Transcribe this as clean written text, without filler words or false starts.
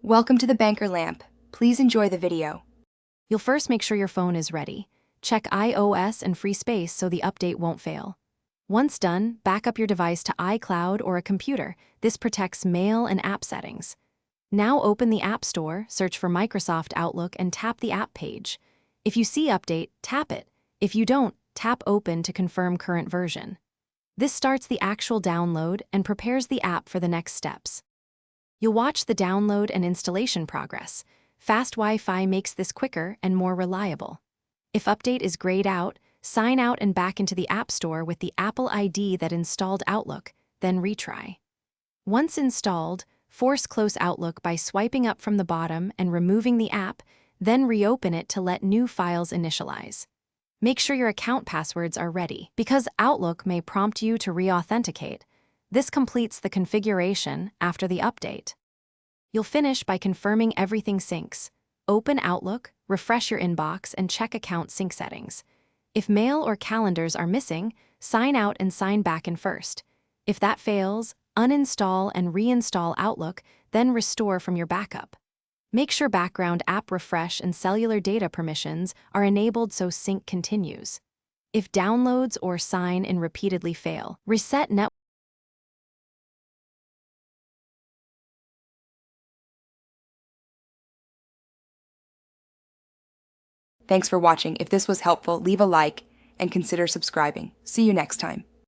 Welcome to the Banker Lamp. Please enjoy the video. You'll first make sure your phone is ready. Check iOS and free space so the update won't fail. Once done, back up your device to iCloud or a computer. This protects mail and app settings. Now open the App Store, search for Microsoft Outlook and tap the app page. If you see Update, tap it. If you don't, tap Open to confirm current version. This starts the actual download and prepares the app for the next steps. You'll watch the download and installation progress. Fast Wi-Fi makes this quicker and more reliable. If Update is grayed out, sign out and back into the App Store with the Apple ID that installed Outlook, then retry. Once installed, force close Outlook by swiping up from the bottom and removing the app, then reopen it to let new files initialize. Make sure your account passwords are ready, because Outlook may prompt you to re-authenticate. This completes the configuration after the update. You'll finish by confirming everything syncs. Open Outlook, refresh your inbox, and check account sync settings. If mail or calendars are missing, sign out and sign back in first. If that fails, uninstall and reinstall Outlook, then restore from your backup. Make sure background app refresh and cellular data permissions are enabled so sync continues. If downloads or sign in repeatedly fail, reset network. Thanks for watching. If this was helpful, leave a like and consider subscribing. See you next time.